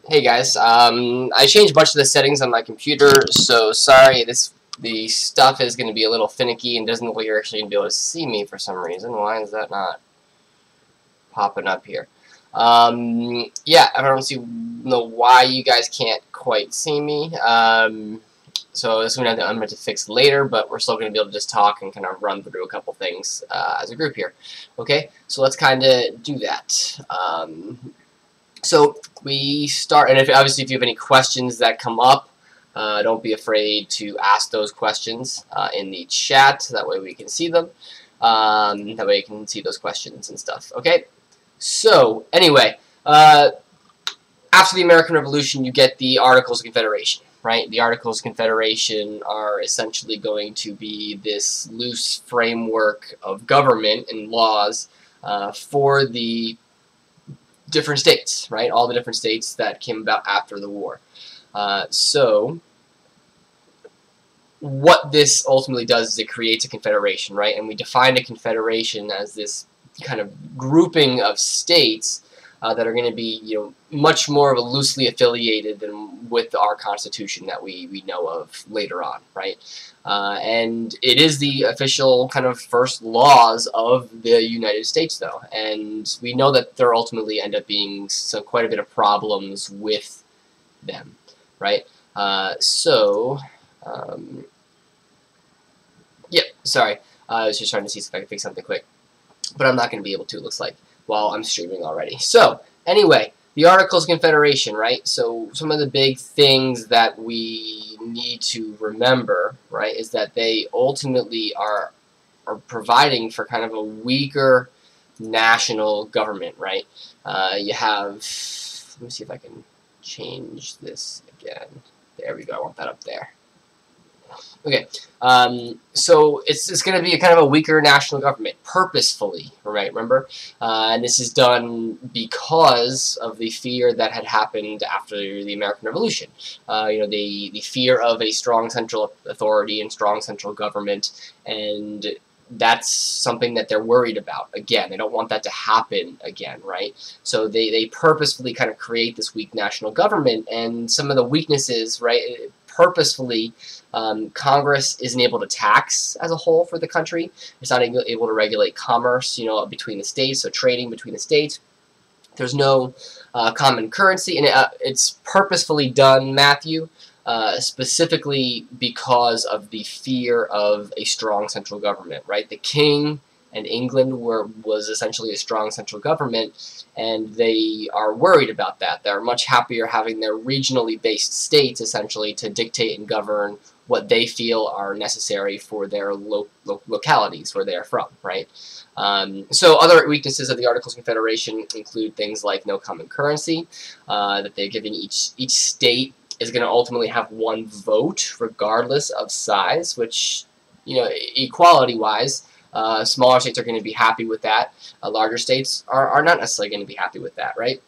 Hey guys, I changed a bunch of the settings on my computer, so sorry the stuff is going to be a little finicky and doesn't look like you're actually going to be able to see me for some reason. Why is that not popping up here? Yeah, I don't know why you guys can't quite see me. So this is something I'm going to fix later, but we're still going to be able to just talk and kind of run through a couple things as a group here. Okay, so let's kind of do that. So we start, and obviously if you have any questions that come up, don't be afraid to ask those questions in the chat. That way we can see them. That way you can see those questions and stuff. Okay. So anyway, after the American Revolution, you get the Articles of Confederation, right? The Articles of Confederation are essentially going to be this loose framework of government and laws for the different states, right? All the different states that came about after the war. So what this ultimately does is it creates a confederation, right? And we define a confederation as this kind of grouping of states that are going to be, much more of a loosely affiliated than with our Constitution that we know of later on, right? And it is the official kind of first laws of the United States, though, and we know that there ultimately end up being quite a bit of problems with them, right? Yeah, sorry, I was just trying to see if I could fix something quick, but I'm not going to be able to, it looks like, while I'm streaming already. So, anyway, the Articles of Confederation, right? So, some of the big things that we need to remember, right, is that they ultimately are providing for kind of a weaker national government, right? You have, let me see if I can change this again. There we go, I want that up there. Okay, so it's going to be a kind of a weaker national government, purposefully, right, remember? And this is done because of the fear that had happened after the American Revolution. The fear of a strong central authority and strong central government, and that's something that they're worried about. Again, they don't want that to happen again, right? So they purposefully kind of create this weak national government, and some of the weaknesses, right, purposefully, Congress isn't able to tax as a whole for the country. It's not able to regulate commerce, between the states, so trading between the states. There's no common currency, and it's purposefully done, Matthew, specifically because of the fear of a strong central government, right? The king and England was essentially a strong central government, and they are worried about that. They're much happier having their regionally based states essentially to dictate and govern what they feel are necessary for their localities where they are from, right? So other weaknesses of the Articles of Confederation include things like no common currency, that they're giving each state is going to ultimately have one vote regardless of size, which, equality-wise, smaller states are going to be happy with that. Larger states are not necessarily going to be happy with that, right?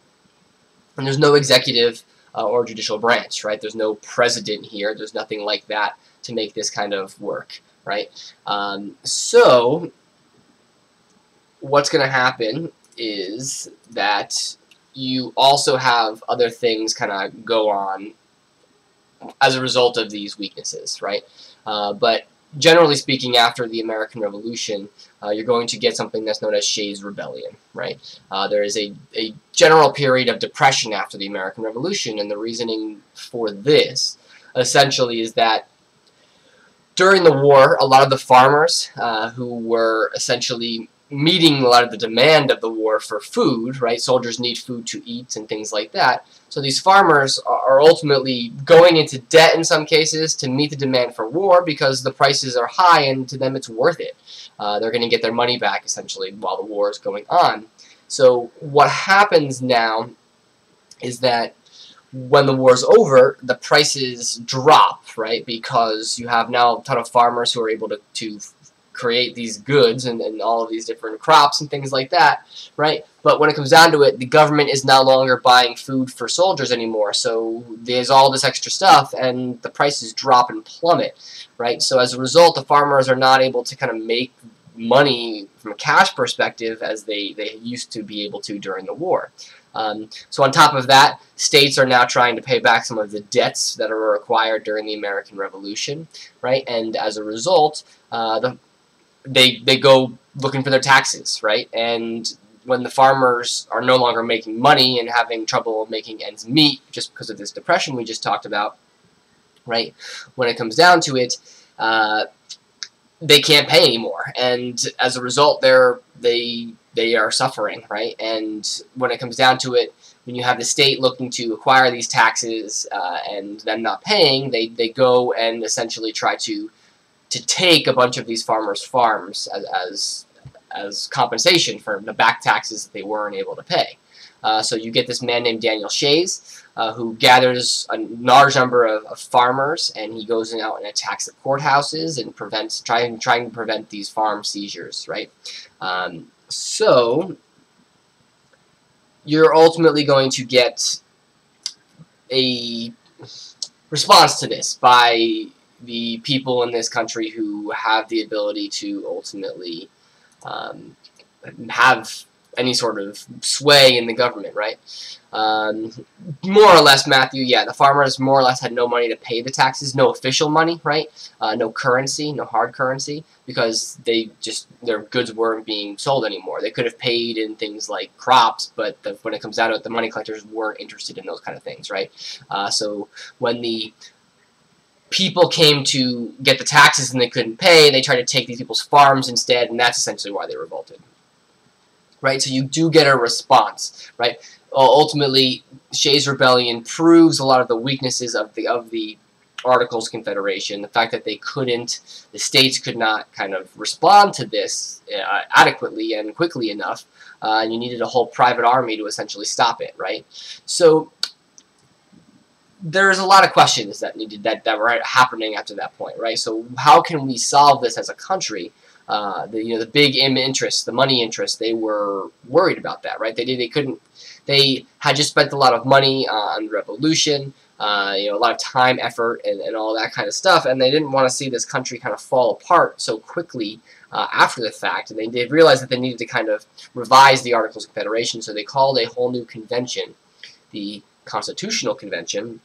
And there's no executive or judicial branch, right? There's no president here. There's nothing like that to make this kind of work, right? So what's going to happen is that you also have other things kind of go on as a result of these weaknesses, right? But generally speaking, after the American Revolution, you're going to get something that's known as Shays Rebellion, right? There is a general period of depression after the American Revolution, and the reasoning for this essentially is that during the war, a lot of the farmers who were essentially meeting a lot of the demand of the war for food, right? Soldiers need food to eat and things like that. So these farmers are ultimately going into debt in some cases to meet the demand for war because the prices are high and to them it's worth it. They're going to get their money back essentially while the war is going on. So what happens now is that when the war's over, the prices drop, right? Because you have now a ton of farmers who are able to create these goods and all of these different crops and things like that, right? But when it comes down to it, the government is no longer buying food for soldiers anymore, so there's all this extra stuff and the prices drop and plummet, right? So as a result, the farmers are not able to kind of make money from a cash perspective as they used to be able to during the war. So on top of that, states are now trying to pay back some of the debts that were acquired during the American Revolution, right? And as a result, they go looking for their taxes, right? And when the farmers are no longer making money and having trouble making ends meet just because of this depression we just talked about, right? When it comes down to it, they can't pay anymore, and as a result, they are suffering, right? And when it comes down to it, when you have the state looking to acquire these taxes and them not paying, they go and essentially try to take a bunch of these farmers' farms as compensation for the back taxes that they weren't able to pay. So you get this man named Daniel Shays, who gathers a large number of farmers, and he goes out and attacks the courthouses and trying to prevent these farm seizures, right? So you're ultimately going to get a response to this by the people in this country who have the ability to ultimately have any sort of sway in the government, right? More or less, Matthew, yeah, the farmers more or less had no money to pay the taxes, no official money, right? No currency, no hard currency, because their goods weren't being sold anymore. They could have paid in things like crops, but when it comes down to it, the money collectors weren't interested in those kind of things, right? So when the people came to get the taxes and they couldn't pay, they tried to take these people's farms instead, and that's essentially why they revolted. Right, so you do get a response, right? Ultimately, Shays' rebellion proves a lot of the weaknesses of the Articles of Confederation. The fact that the states could not kind of respond to this adequately and quickly enough, and you needed a whole private army to essentially stop it, right? So there's a lot of questions that were happening after that point, right? So how can we solve this as a country? The big interest, the money interest, they were worried about that, right? They had just spent a lot of money on the revolution, a lot of time, effort, and all that kind of stuff, and they didn't want to see this country kind of fall apart so quickly after the fact, and they did realize that they needed to kind of revise the Articles of Confederation, so they called a whole new convention, the Constitutional Convention.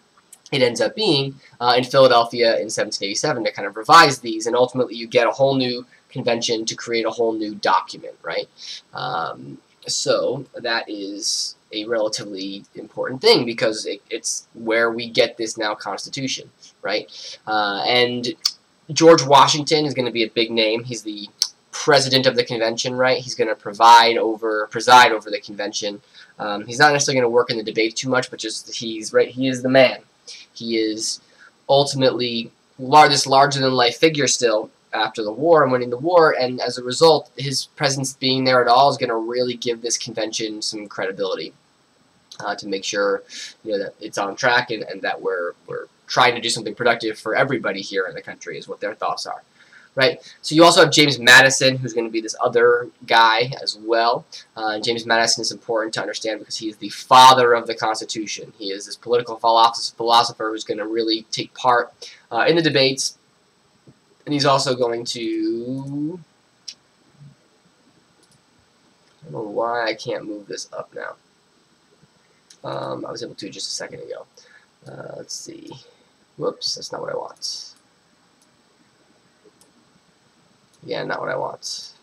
It ends up being in Philadelphia in 1787 to kind of revise these, and ultimately you get a whole new convention to create a whole new document, right? So that is a relatively important thing because it's where we get this now Constitution, right? And George Washington is going to be a big name. He's the president of the convention, right? He's going to preside over the convention. He's not necessarily going to work in the debate too much, but he is the man. He is ultimately this larger-than-life figure still after the war and winning the war, and as a result, his presence being there at all is going to really give this convention some credibility to make sure that it's on track and that we're trying to do something productive for everybody here in the country is what their thoughts are. Right, so you also have James Madison, who's going to be this other guy as well. James Madison is important to understand because he is the father of the Constitution. He is this political philosopher who's going to really take part in the debates, and he's also going to... I don't know why I can't move this up now. I was able to just a second ago. Let's see. Whoops, that's not what I want. Yeah, not what I want.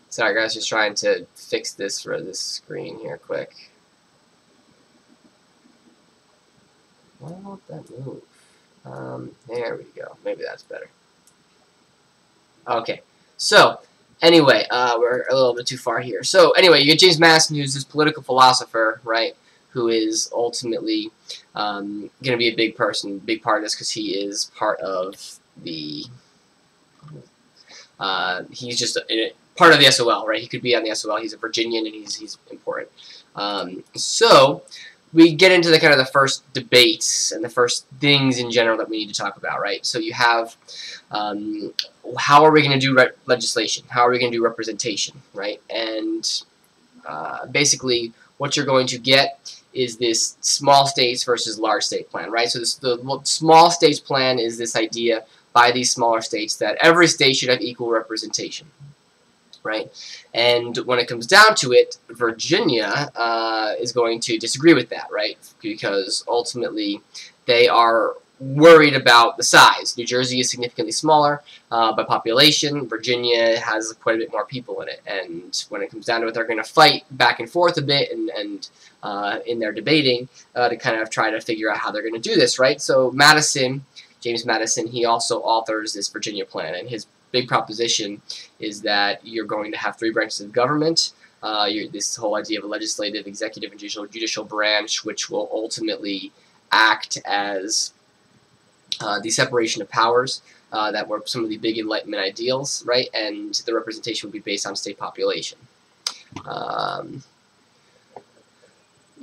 Sorry guys, just trying to fix this for this screen here quick. Why won't that move? There we go. Maybe that's better. Okay, so anyway, we're a little bit too far here. So anyway, you get James Madison, who's this political philosopher, right? Who is ultimately going to be a big part of this because he is part of the... he's just part of the SOL, right? He could be on the SOL. He's a Virginian and he's important. So we get into the first debates and the first things in general that we need to talk about, right? So you have how are we going to do legislation? How are we going to do representation, right? And basically what you're going to get is this small states versus large state plan, right? So the small states plan is this idea by these smaller states that every state should have equal representation. right? And when it comes down to it, Virginia is going to disagree with that, right? Because ultimately they are worried about the size. New Jersey is significantly smaller by population. Virginia has quite a bit more people in it, and when it comes down to it, they're going to fight back and forth a bit, and in their debating to kind of try to figure out how they're going to do this, right? So Madison, James Madison, he also authors this Virginia plan, and his big proposition is that you're going to have 3 branches of government. This whole idea of a legislative, executive, and judicial branch, which will ultimately act as the separation of powers that were some of the big Enlightenment ideals, right? And the representation would be based on state population.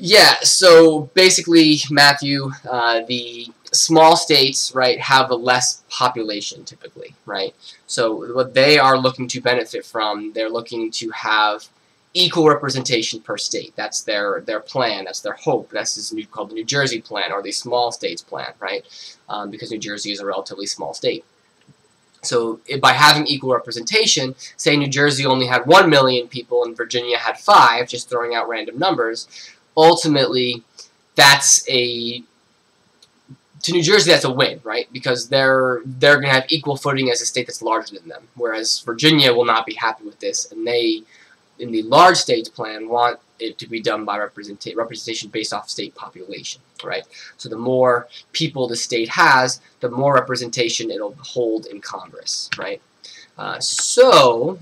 Yeah, so basically, Matthew, the small states, right, have a less population typically, right? So what they are looking to benefit from, they're looking to have equal representation per state. That's their plan. That's their hope. That's called the New Jersey plan, or the small states plan, right? Because New Jersey is a relatively small state. So by having equal representation, say New Jersey only had 1 million people and Virginia had 5, just throwing out random numbers, ultimately to New Jersey, that's a win, right? Because they're going to have equal footing as a state that's larger than them, whereas Virginia will not be happy with this, and they, in the large states plan, want it to be done by representation based off state population, right? So the more people the state has, the more representation it'll hold in Congress, right? So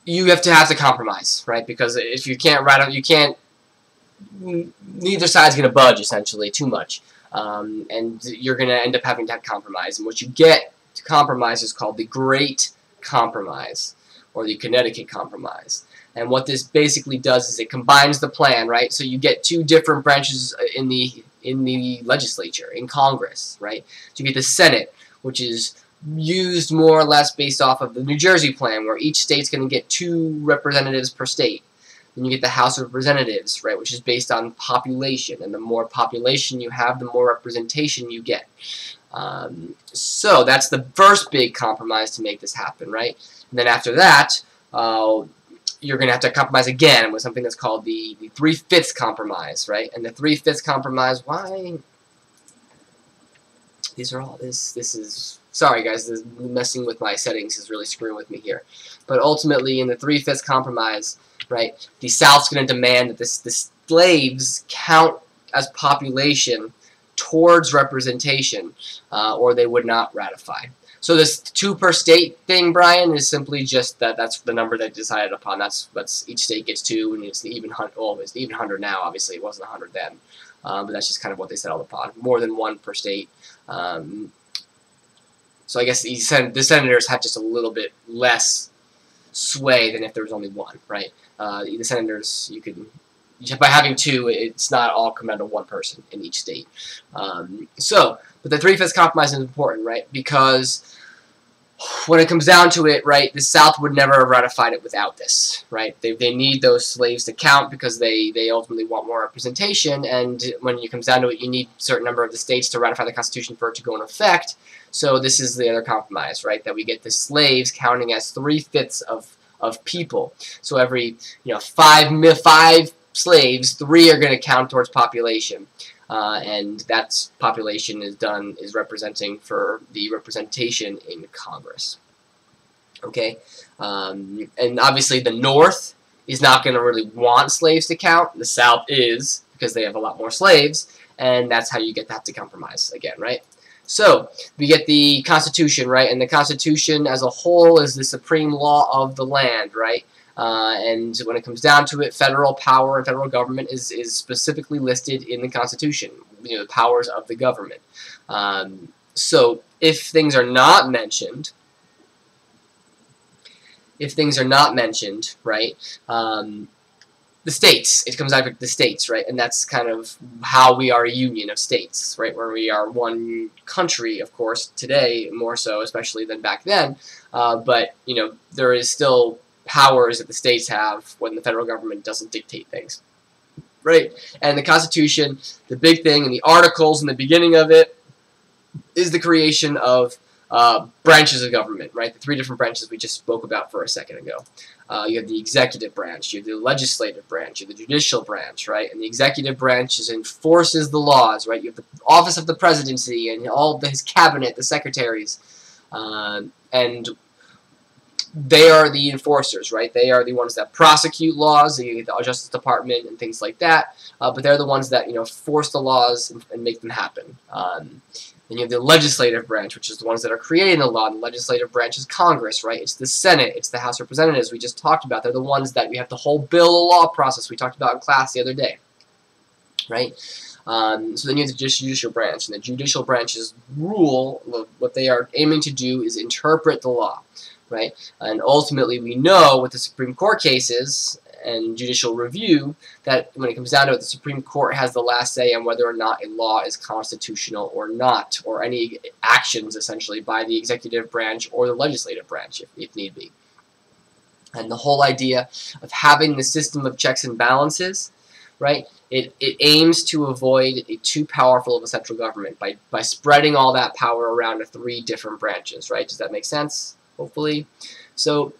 you have to compromise, right? Because if you can't neither side's going to budge, essentially, too much. And you're going to end up having to have compromise. And what you get to compromise is called the Great Compromise, or the Connecticut Compromise. And what this basically does is it combines the plan, right? So you get 2 different branches in the legislature, in Congress, right? So you get the Senate, which is used more or less based off of the New Jersey plan, where each state's going to get 2 representatives per state. Then you get the House of Representatives, right, which is based on population, and the more population you have, the more representation you get. So that's the first big compromise to make this happen, right? And then after that, you're going to have to compromise again with something that's called the 3/5 compromise, right? And the 3/5 compromise, why? These are all, this is, sorry guys, this messing with my settings is really screwing with me here. But ultimately, in the 3/5 compromise, right, the South's going to demand that the slaves count as population towards representation, or they would not ratify. So this 2 per state thing, Brian, is simply just that's the number they decided upon. That's each state gets 2, and it's the even 100. Well, it's the even 100 now. Obviously, it wasn't 100 then, but that's just kind of what they settled upon. More than 1 per state. So I guess the senators have just a little bit less sway than if there was only 1, right? The senators, you can, by having 2, it's not all come down to 1 person in each state. But the 3/5 compromise is important, right? Because when it comes down to it, right, the South would never have ratified it without this, right? They need those slaves to count because they ultimately want more representation, and when it comes down to it, you need a certain number of the states to ratify the Constitution for it to go into effect. So this is the other compromise, right? That we get the slaves counting as 3/5 of people. So every 5 slaves, 3 are going to count towards population, and that population is representing for the representation in Congress. Okay, and obviously the North is not going to really want slaves to count. The South is, because they have a lot more slaves, and that's how you get that to compromise again, right? So we get the Constitution, right? And the Constitution as a whole is the supreme law of the land, right? And when it comes down to it, federal power and federal government is specifically listed in the Constitution, the powers of the government. So if things are not mentioned, right, the states, it comes out of the states, right, and that's kind of how we are a union of states, right, where we are one country, of course, today, more so, especially than back then, but, there is still powers that the states have when the federal government doesn't dictate things, right, and the Constitution, the big thing, and the Articles in the beginning of it, is the creation of branches of government, right? The three different branches we just spoke about for a second ago. You have the executive branch, you have the legislative branch, you have the judicial branch, right? And the executive branch enforces the laws, right? You have the office of the presidency and all his cabinet, the secretaries, and they are the enforcers, right? They are the ones that prosecute laws, the Justice Department and things like that. But they're the ones that, force the laws and make them happen. Then you have the legislative branch, which is the ones that are creating the law. The legislative branch is Congress, right? It's the Senate. It's the House of Representatives we just talked about. They're the ones that we have the whole bill of law process we talked about in class the other day, right? So then you have the judicial branch, and the judicial branch's rule, what they are aiming to do is interpret the law, right? And ultimately we know with the Supreme Court cases and judicial review that when it comes down to it, the Supreme Court has the last say on whether or not a law is constitutional or not, or any actions essentially by the executive branch or the legislative branch if need be. And the whole idea of having the system of checks and balances, right, it aims to avoid a too powerful of a central government by spreading all that power around to three different branches, right? Does that make sense? Hopefully. So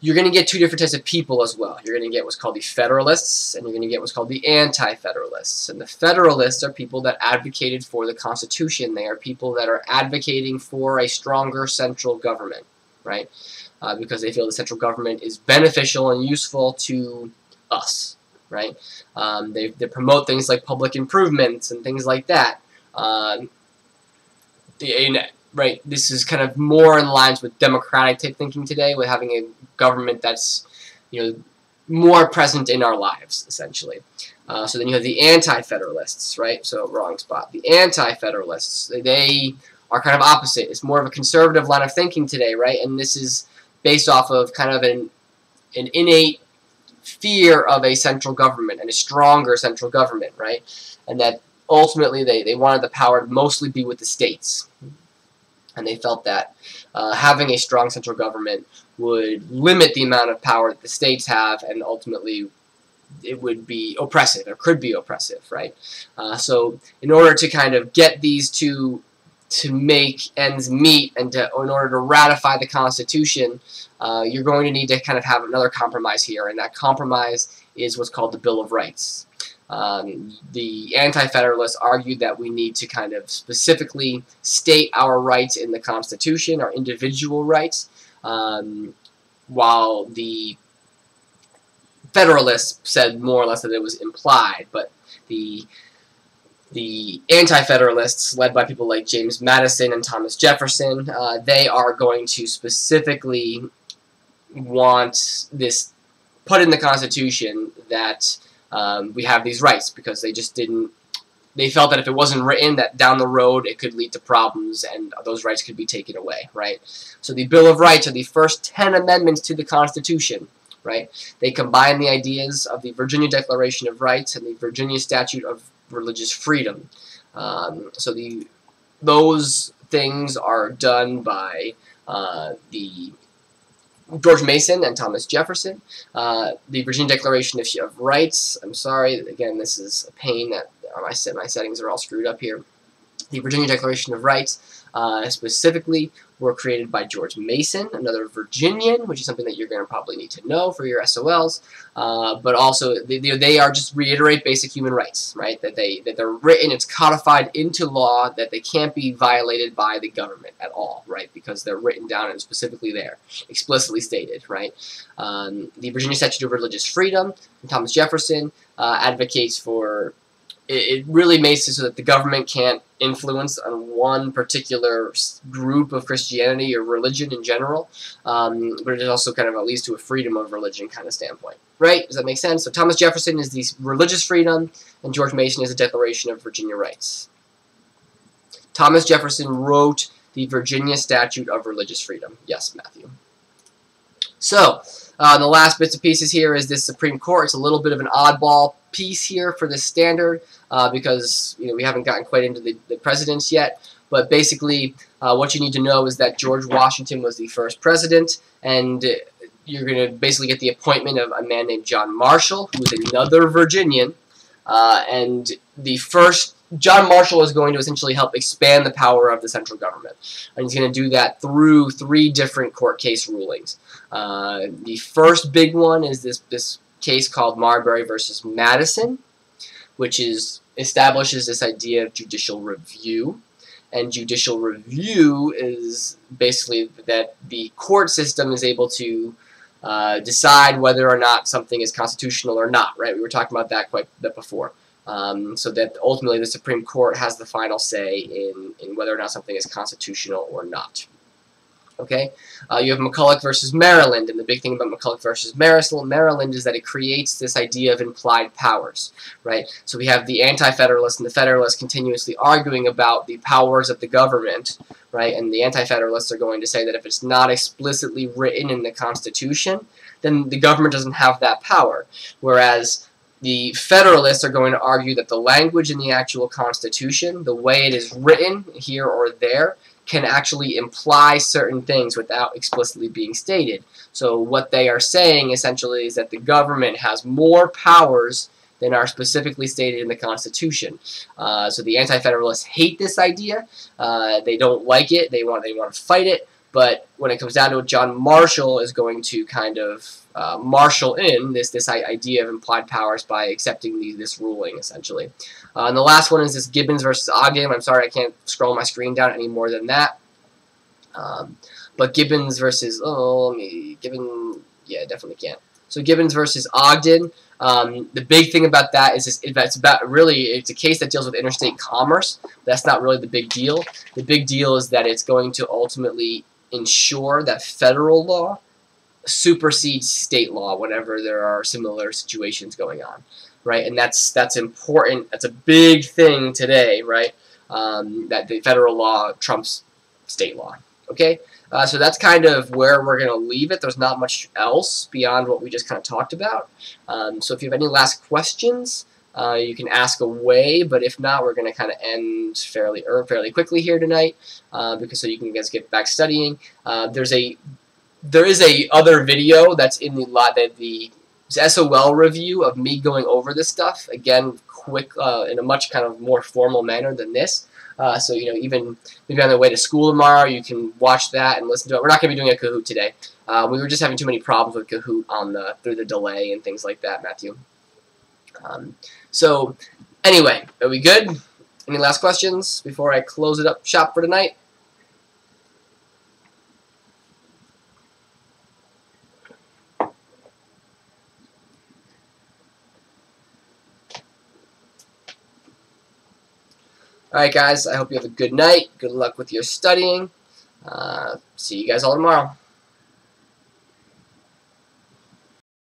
you're going to get two different types of people as well. You're going to get what's called the Federalists, and you're going to get what's called the Anti-Federalists. And the Federalists are people that advocated for the Constitution. They are people that are advocating for a stronger central government, right? Because they feel the central government is beneficial and useful to us, right? They promote things like public improvements and things like that. Right, this is kind of more in lines with democratic type thinking today, with having a government that's, more present in our lives, essentially. So then you have the Anti-Federalists, right? So wrong spot. The Anti-Federalists, they are kind of opposite. It's more of a conservative line of thinking today, right? And this is based off of kind of an innate fear of a central government and a stronger central government, right? And that ultimately they wanted the power to mostly be with the states. And they felt that having a strong central government would limit the amount of power that the states have, and ultimately it would be oppressive, or could be oppressive, right? So in order to kind of get these two to make ends meet, and in order to ratify the Constitution, you're going to need to kind of have another compromise here, and that compromise is what's called the Bill of Rights. The Anti-Federalists argued that we need to kind of specifically state our rights in the Constitution, our individual rights, while the Federalists said more or less that it was implied. But the Anti-Federalists, led by people like James Madison and Thomas Jefferson, they are going to specifically want this put in the Constitution that we have these rights, because they felt that if it wasn't written, that down the road it could lead to problems and those rights could be taken away, right? So the Bill of Rights are the first 10 amendments to the Constitution, right? They combine the ideas of the Virginia Declaration of Rights and the Virginia Statute of Religious Freedom. So those things are done by the George Mason and Thomas Jefferson. The Virginia Declaration of Rights, I'm sorry, again, this is a pain that my settings are all screwed up here. The Virginia Declaration of Rights specifically were created by George Mason, another Virginian, which is something that you're going to probably need to know for your SOLs. But also, they are just reiterate basic human rights, right? That they're written, it's codified into law, that they can't be violated by the government at all, right? Because they're written down and specifically there, explicitly stated, right? The Virginia Statute of Religious Freedom, and Thomas Jefferson advocates for. It really makes it so that the government can't influence on one particular group of Christianity or religion in general, but it also kind of leads to a freedom of religion kind of standpoint, right? Does that make sense? So Thomas Jefferson is the religious freedom, and George Mason is the Declaration of Virginia Rights. Thomas Jefferson wrote the Virginia Statute of Religious Freedom. Yes, Matthew. So, the last bits and pieces here is this Supreme Court. It's a little bit of an oddball piece here for this standard because we haven't gotten quite into the presidents yet. But basically, what you need to know is that George Washington was the first president, and you're going to basically get the appointment of a man named John Marshall, who was another Virginian, and the first John Marshall is going to essentially help expand the power of the central government, and he's going to do that through 3 different court case rulings. The first big one is this case called Marbury versus Madison, which establishes this idea of judicial review. And judicial review is basically that the court system is able to decide whether or not something is constitutional or not, right? We were talking about that quite a bit before. So that ultimately the Supreme Court has the final say in whether or not something is constitutional or not. Okay, you have McCulloch versus Maryland, and the big thing about McCulloch versus Maryland is that it creates this idea of implied powers, right? So we have the Anti-Federalists and the Federalists continuously arguing about the powers of the government, right? And the Anti-Federalists are going to say that if it's not explicitly written in the Constitution, then the government doesn't have that power, whereas the Federalists are going to argue that the language in the actual Constitution, the way it is written here or there, can actually imply certain things without explicitly being stated. So what they are saying essentially is that the government has more powers than are specifically stated in the Constitution. So the Anti-Federalists hate this idea. They don't like it. They want to fight it. But when it comes down to it, John Marshall is going to kind of marshal in this idea of implied powers by accepting this ruling, essentially. And the last one is this Gibbons versus Ogden. I'm sorry I can't scroll my screen down any more than that. But Gibbons versus, yeah, definitely can't. So Gibbons versus Ogden. The big thing about that is it's a case that deals with interstate commerce. That's not really the big deal. The big deal is that it's going to ultimately ensure that federal law supersedes state law whenever there are similar situations going on, right? And that's important. That's a big thing today, right? That the federal law trumps state law. Okay, so that's kind of where we're going to leave it. There's not much else beyond what we just kind of talked about. So if you have any last questions, you can ask away, but if not, we're going to kind of end fairly quickly here tonight, because so you can guys get back studying. There is a other video that's in the SOL review of me going over this stuff again, quick in a much kind of more formal manner than this. So you know, even maybe on the way to school tomorrow, you can watch that and listen to it. We're not going to be doing a Kahoot today. We were just having too many problems with Kahoot through the delay and things like that, Matthew. So anyway, are we good? Any last questions before I close it up shop for tonight? Alright guys, I hope you have a good night. Good luck with your studying. See you guys all tomorrow.